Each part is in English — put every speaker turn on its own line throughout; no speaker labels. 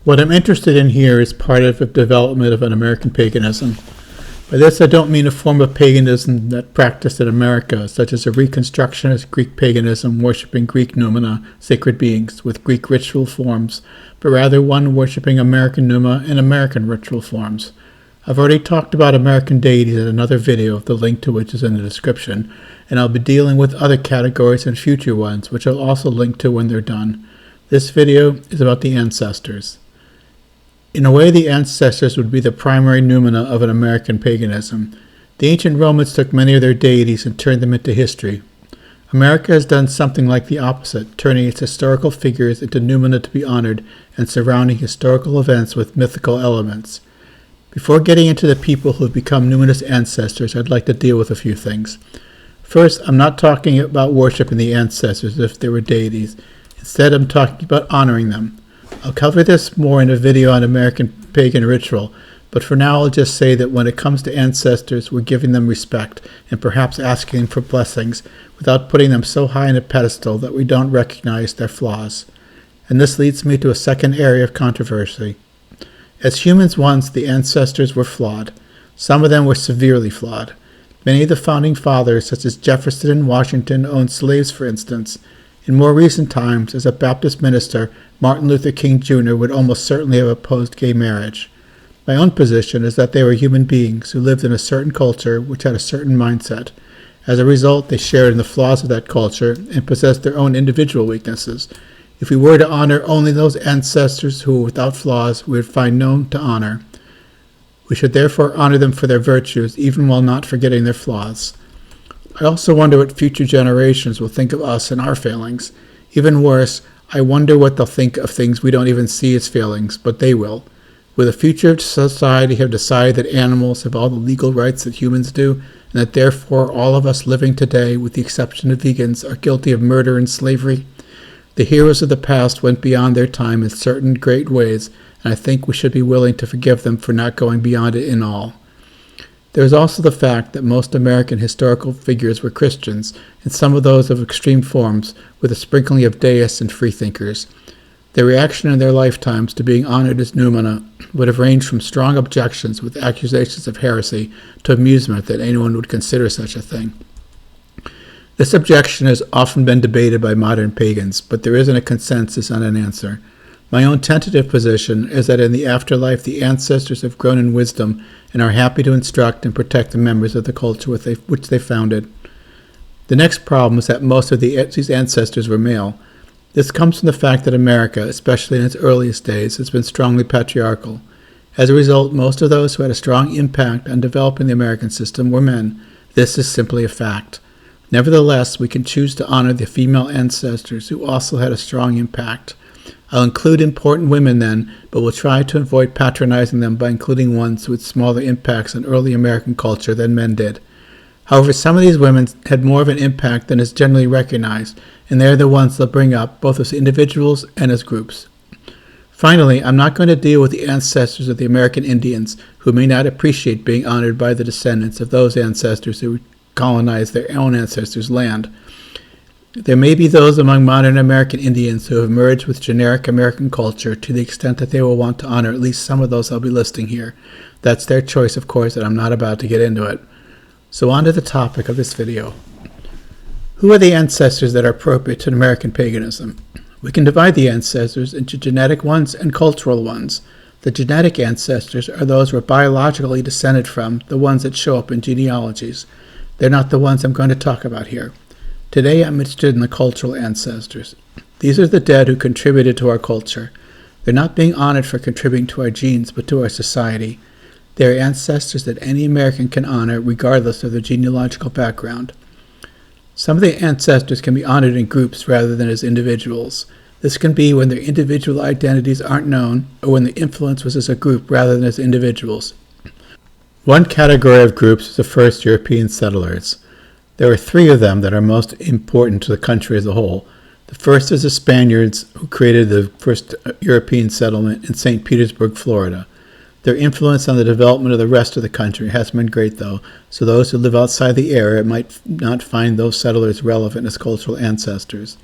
What I'm interested in here is part of the development of an American paganism. By this I don't mean a form of paganism that practiced in America, such as a reconstructionist Greek paganism worshipping Greek noumena, sacred beings, with Greek ritual forms, but rather one worshipping American nouma and American ritual forms. I've already talked about American deities in another video, the link to which is in the description, and I'll be dealing with other categories and future ones, which I'll also link to when they're done. This video is about the ancestors. In a way, the ancestors would be the primary noumena of an American paganism. The ancient Romans took many of their deities and turned them into history. America has done something like the opposite, turning its historical figures into noumena to be honored and surrounding historical events with mythical elements. Before getting into the people who have become numinous ancestors, I'd like to deal with a few things. First, I'm not talking about worshiping the ancestors as if they were deities. Instead, I'm talking about honoring them. I'll cover this more in a video on American pagan ritual, but for now I'll just say that when it comes to ancestors, we're giving them respect and perhaps asking them for blessings without putting them so high on a pedestal that we don't recognize their flaws. And this leads me to a second area of controversy. As humans once, the ancestors were flawed. Some of them were severely flawed. Many of the founding fathers, such as Jefferson and Washington, owned slaves, for instance. In more recent times, as a Baptist minister, Martin Luther King Jr. would almost certainly have opposed gay marriage. My own position is that they were human beings who lived in a certain culture which had a certain mindset. As a result, they shared in the flaws of that culture and possessed their own individual weaknesses. If we were to honor only those ancestors who were without flaws, we would find none to honor. We should therefore honor them for their virtues, even while not forgetting their flaws. I also wonder what future generations will think of us and our failings. Even worse, I wonder what they'll think of things we don't even see as failings, but they will. Will the future society have decided that animals have all the legal rights that humans do, and that therefore all of us living today, with the exception of vegans, are guilty of murder and slavery? The heroes of the past went beyond their time in certain great ways, and I think we should be willing to forgive them for not going beyond it in all. There is also the fact that most American historical figures were Christians, and some of those of extreme forms, with a sprinkling of deists and freethinkers. Their reaction in their lifetimes to being honored as noumena would have ranged from strong objections with accusations of heresy to amusement that anyone would consider such a thing. This objection has often been debated by modern pagans, but there isn't a consensus on an answer. My own tentative position is that in the afterlife the ancestors have grown in wisdom and are happy to instruct and protect the members of the culture which they founded. The next problem is that most of these ancestors were male. This comes from the fact that America, especially in its earliest days, has been strongly patriarchal. As a result, most of those who had a strong impact on developing the American system were men. This is simply a fact. Nevertheless, we can choose to honor the female ancestors who also had a strong impact. I'll include important women then, but will try to avoid patronizing them by including ones with smaller impacts on early American culture than men did. However, some of these women had more of an impact than is generally recognized, and they're the ones they'll bring up, both as individuals and as groups. Finally, I'm not going to deal with the ancestors of the American Indians, who may not appreciate being honored by the descendants of those ancestors who colonized their own ancestors' land. There may be those among modern American Indians who have merged with generic American culture to the extent that they will want to honor at least some of those I'll be listing here. That's their choice, of course, and I'm not about to get into it. So on to the topic of this video. Who are the ancestors that are appropriate to American paganism? We can divide the ancestors into genetic ones and cultural ones. The genetic ancestors are those we're biologically descended from, the ones that show up in genealogies. They're not the ones I'm going to talk about here. Today I'm interested in the cultural ancestors. These are the dead who contributed to our culture. They're not being honored for contributing to our genes, but to our society. They are ancestors that any American can honor regardless of their genealogical background. Some of the ancestors can be honored in groups rather than as individuals. This can be when their individual identities aren't known, or when the influence was as a group rather than as individuals. One category of groups is the first European settlers. There are three of them that are most important to the country as a whole. The first is the Spaniards, who created the first European settlement in St. Petersburg, Florida. Their influence on the development of the rest of the country hasn't been great, though, so those who live outside the area might not find those settlers relevant as cultural ancestors.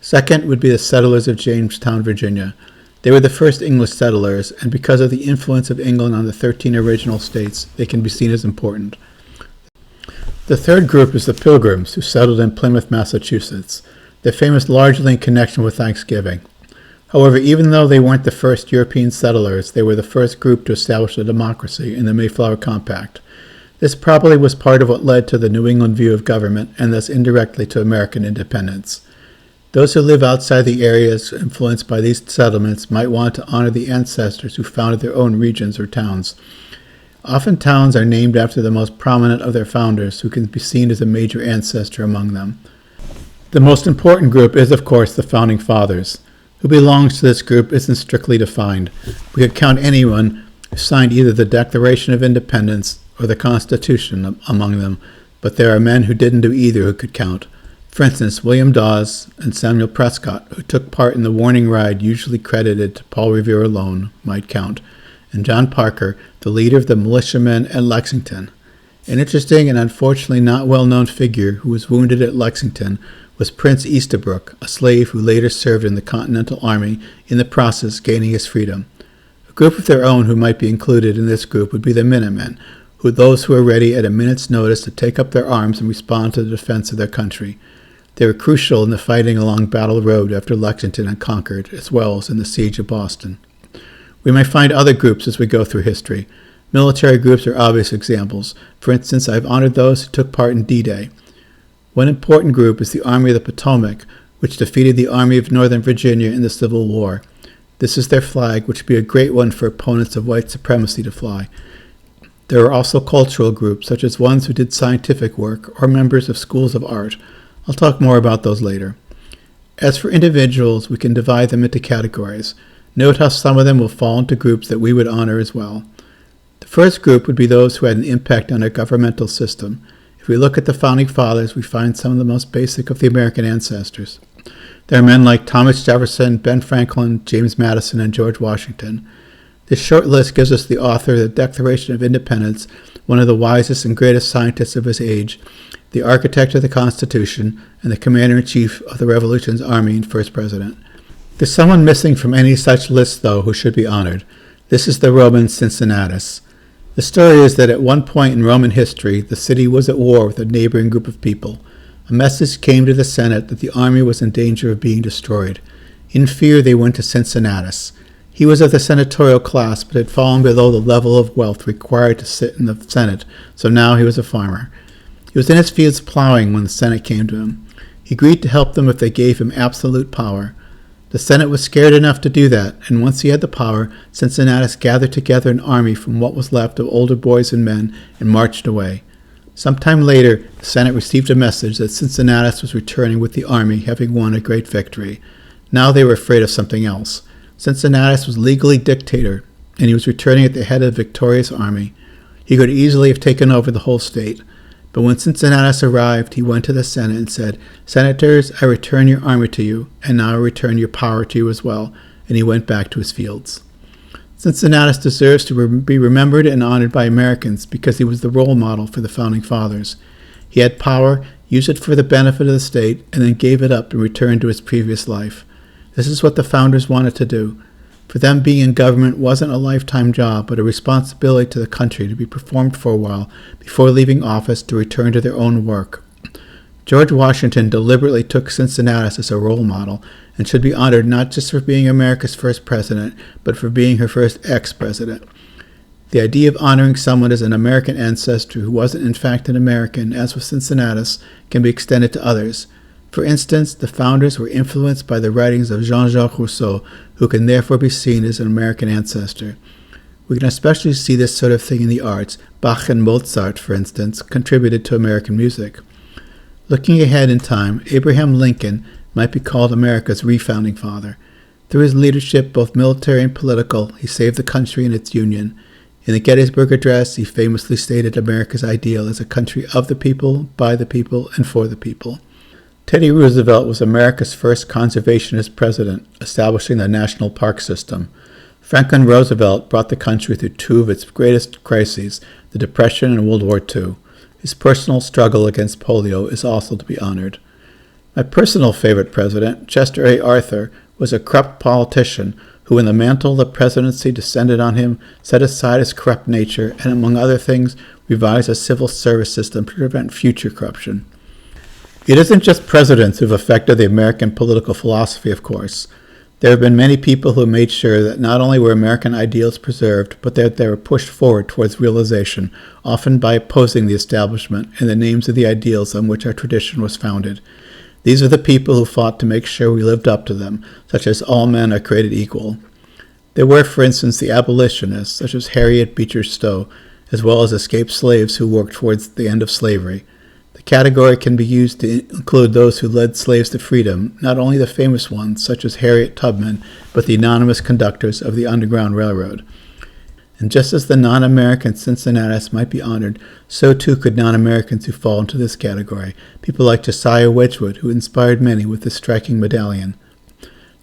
Second would be the settlers of Jamestown, Virginia. They were the first English settlers, and because of the influence of England on the 13 original states, they can be seen as important. The third group is the Pilgrims, who settled in Plymouth, Massachusetts. They're famous largely in connection with Thanksgiving. However, even though they weren't the first European settlers, they were the first group to establish a democracy in the Mayflower Compact. This probably was part of what led to the New England view of government, and thus indirectly to American independence. Those who live outside the areas influenced by these settlements might want to honor the ancestors who founded their own regions or towns. Often towns are named after the most prominent of their founders, who can be seen as a major ancestor among them. The most important group is, of course, the Founding Fathers. Who belongs to this group isn't strictly defined. We could count anyone who signed either the Declaration of Independence or the Constitution among them, but there are men who didn't do either who could count. For instance, William Dawes and Samuel Prescott, who took part in the warning ride usually credited to Paul Revere alone, might count, and John Parker, the leader of the militiamen at Lexington. An interesting and unfortunately not well-known figure who was wounded at Lexington was Prince Easterbrook, a slave who later served in the Continental Army, in the process gaining his freedom. A group of their own who might be included in this group would be the Minutemen, those who are ready at a minute's notice to take up their arms and respond to the defense of their country. They were crucial in the fighting along Battle Road after Lexington had conquered, as well as in the siege of Boston. We may find other groups as we go through history. Military groups are obvious examples. For instance, I've honored those who took part in D-Day. One important group is the Army of the Potomac, which defeated the Army of Northern Virginia in the Civil War. This is their flag, which would be a great one for opponents of white supremacy to fly. There are also cultural groups, such as ones who did scientific work or members of schools of art. I'll talk more about those later. As for individuals, we can divide them into categories. Note how some of them will fall into groups that we would honor as well. The first group would be those who had an impact on our governmental system. If we look at the Founding Fathers, we find some of the most basic of the American ancestors. There are men like Thomas Jefferson, Ben Franklin, James Madison, and George Washington. This short list gives us the author of the Declaration of Independence, one of the wisest and greatest scientists of his age, the architect of the Constitution, and the commander-in-chief of the Revolution's army and first president. There's someone missing from any such list, though, who should be honored. This is the Roman Cincinnatus. The story is that at one point in Roman history, the city was at war with a neighboring group of people. A message came to the Senate that the army was in danger of being destroyed. In fear, they went to Cincinnatus. He was of the senatorial class, but had fallen below the level of wealth required to sit in the Senate, so now he was a farmer. He was in his fields plowing when the Senate came to him. He agreed to help them if they gave him absolute power. The Senate was scared enough to do that, and once he had the power, Cincinnatus gathered together an army from what was left of older boys and men and marched away. Sometime later, the Senate received a message that Cincinnatus was returning with the army, having won a great victory. Now they were afraid of something else. Cincinnatus was legally dictator, and he was returning at the head of a victorious army. He could easily have taken over the whole state. But when Cincinnatus arrived, he went to the Senate and said, "Senators, I return your army to you, and now I return your power to you as well." And he went back to his fields. Cincinnatus deserves to be remembered and honored by Americans because he was the role model for the Founding Fathers. He had power, used it for the benefit of the state, and then gave it up and returned to his previous life. This is what the founders wanted to do. For them, being in government wasn't a lifetime job, but a responsibility to the country to be performed for a while before leaving office to return to their own work. George Washington deliberately took Cincinnatus as a role model and should be honored not just for being America's first president, but for being her first ex-president. The idea of honoring someone as an American ancestor who wasn't in fact an American, as with Cincinnatus, can be extended to others. For instance, the founders were influenced by the writings of Jean-Jacques Rousseau, who can therefore be seen as an American ancestor. We can especially see this sort of thing in the arts. Bach and Mozart, for instance, contributed to American music. Looking ahead in time, Abraham Lincoln might be called America's refounding father. Through his leadership, both military and political, he saved the country and its union. In the Gettysburg Address, he famously stated America's ideal as a country of the people, by the people, and for the people. Teddy Roosevelt was America's first conservationist president, establishing the national park system. Franklin Roosevelt brought the country through two of its greatest crises, the Depression and World War II. His personal struggle against polio is also to be honored. My personal favorite president, Chester A. Arthur, was a corrupt politician who who, when the mantle of the presidency descended on him, set aside his corrupt nature and, among other things, revised a civil service system to prevent future corruption. It isn't just presidents who have affected the American political philosophy, of course. There have been many people who made sure that not only were American ideals preserved, but that they were pushed forward towards realization, often by opposing the establishment in the names of the ideals on which our tradition was founded. These are the people who fought to make sure we lived up to them, such as all men are created equal. There were, for instance, the abolitionists, such as Harriet Beecher Stowe, as well as escaped slaves who worked towards the end of slavery. The category can be used to include those who led slaves to freedom, not only the famous ones, such as Harriet Tubman, but the anonymous conductors of the Underground Railroad. And just as the non-American Cincinnatus might be honored, so too could non-Americans who fall into this category, people like Josiah Wedgwood, who inspired many with this striking medallion.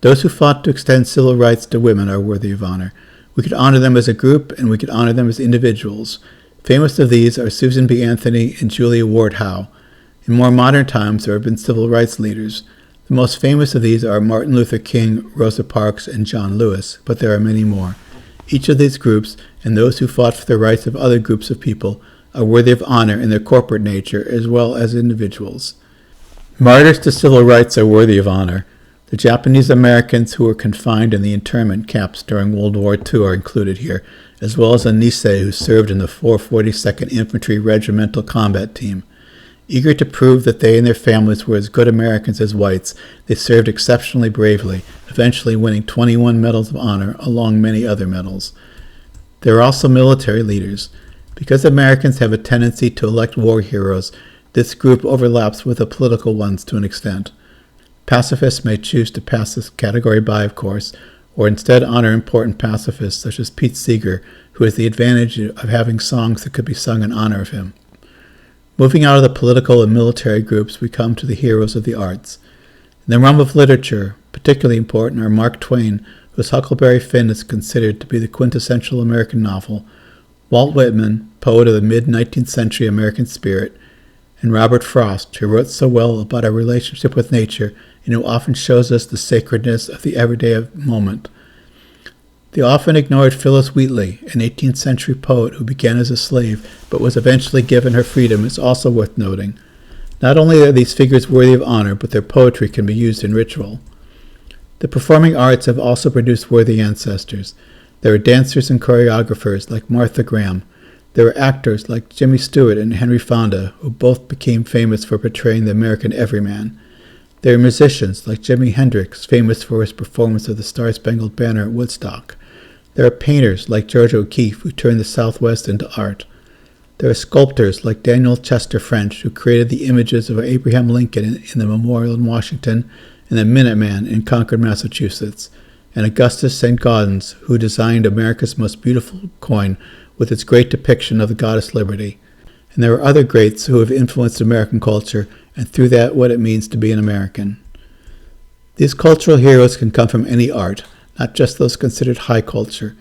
Those who fought to extend civil rights to women are worthy of honor. We could honor them as a group, and we could honor them as individuals. Famous of these are Susan B. Anthony and Julia Ward Howe. In more modern times, there have been civil rights leaders. The most famous of these are Martin Luther King, Rosa Parks, and John Lewis, but there are many more. Each of these groups, and those who fought for the rights of other groups of people, are worthy of honor in their corporate nature as well as individuals. Martyrs to civil rights are worthy of honor. The Japanese Americans who were confined in the internment camps during World War II are included here, as well as a Nisei who served in the 442nd Infantry Regimental Combat Team. Eager to prove that they and their families were as good Americans as whites, they served exceptionally bravely, eventually winning 21 Medals of Honor, along many other medals. There are also military leaders. Because Americans have a tendency to elect war heroes, this group overlaps with the political ones to an extent. Pacifists may choose to pass this category by, of course, or instead honor important pacifists such as Pete Seeger, who has the advantage of having songs that could be sung in honor of him. Moving out of the political and military groups, we come to the heroes of the arts. In the realm of literature, particularly important are Mark Twain, whose Huckleberry Finn is considered to be the quintessential American novel, Walt Whitman, poet of the mid-19th century American spirit, and Robert Frost, who wrote so well about our relationship with nature and who often shows us the sacredness of the everyday moment. The often ignored Phyllis Wheatley, an 18th century poet who began as a slave but was eventually given her freedom, is also worth noting. Not only are these figures worthy of honor, but their poetry can be used in ritual. The performing arts have also produced worthy ancestors. There are dancers and choreographers like Martha Graham. There are actors like Jimmy Stewart and Henry Fonda, who both became famous for portraying the American everyman. There are musicians like Jimi Hendrix, famous for his performance of the Star-Spangled Banner at Woodstock. There are painters like George O'Keeffe, who turned the Southwest into art. There are sculptors like Daniel Chester French, who created the images of Abraham Lincoln in the Memorial in Washington and the Minuteman in Concord, Massachusetts, and Augustus St. Gaudens, who designed America's most beautiful coin with its great depiction of the goddess Liberty. And there are other greats who have influenced American culture, and through that what it means to be an American. These cultural heroes can come from any art, not just those considered high culture.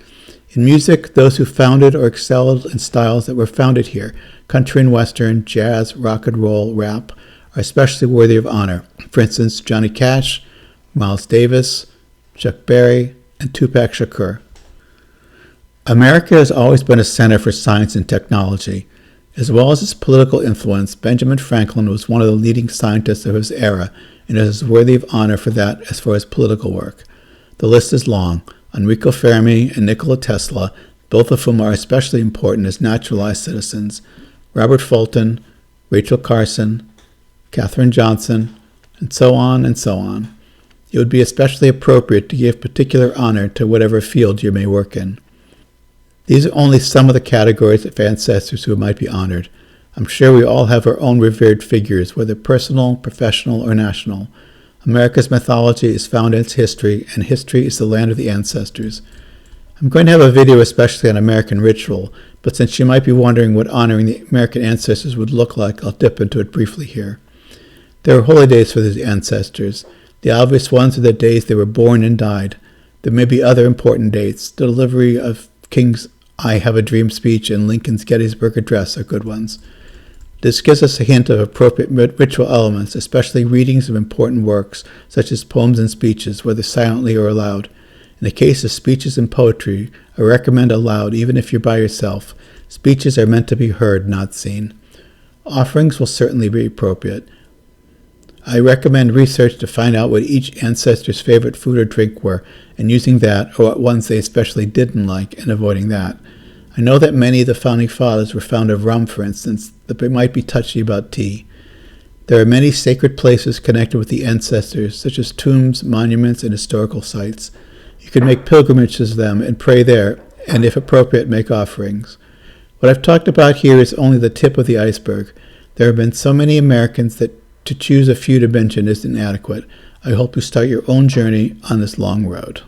In music, those who founded or excelled in styles that were founded here, country and western, jazz, rock and roll, rap, are especially worthy of honor. For instance, Johnny Cash, Miles Davis, Chuck Berry, and Tupac Shakur. America has always been a center for science and technology. As well as its political influence, Benjamin Franklin was one of the leading scientists of his era, and is worthy of honor for that as for his political work. The list is long. Enrico Fermi and Nikola Tesla, both of whom are especially important as naturalized citizens, Robert Fulton, Rachel Carson, Katherine Johnson, and so on and so on. It would be especially appropriate to give particular honor to whatever field you may work in. These are only some of the categories of ancestors who might be honored. I'm sure we all have our own revered figures, whether personal, professional, or national. America's mythology is found in its history, and history is the land of the ancestors. I'm going to have a video especially on American ritual, but since you might be wondering what honoring the American ancestors would look like, I'll dip into it briefly here. There are holy days for these ancestors. The obvious ones are the days they were born and died. There may be other important dates. The delivery of King's I Have a Dream speech and Lincoln's Gettysburg Address are good ones. This gives us a hint of appropriate ritual elements, especially readings of important works, such as poems and speeches, whether silently or aloud. In the case of speeches and poetry, I recommend aloud even if you're by yourself. Speeches are meant to be heard, not seen. Offerings will certainly be appropriate. I recommend research to find out what each ancestor's favorite food or drink were, and using that, or what ones they especially didn't like, and avoiding that. I know that many of the founding fathers were fond of rum, for instance, but they might be touchy about tea. There are many sacred places connected with the ancestors, such as tombs, monuments, and historical sites. You can make pilgrimages to them and pray there, and if appropriate, make offerings. What I've talked about here is only the tip of the iceberg. There have been so many Americans that to choose a few to mention isn't adequate. I hope you start your own journey on this long road.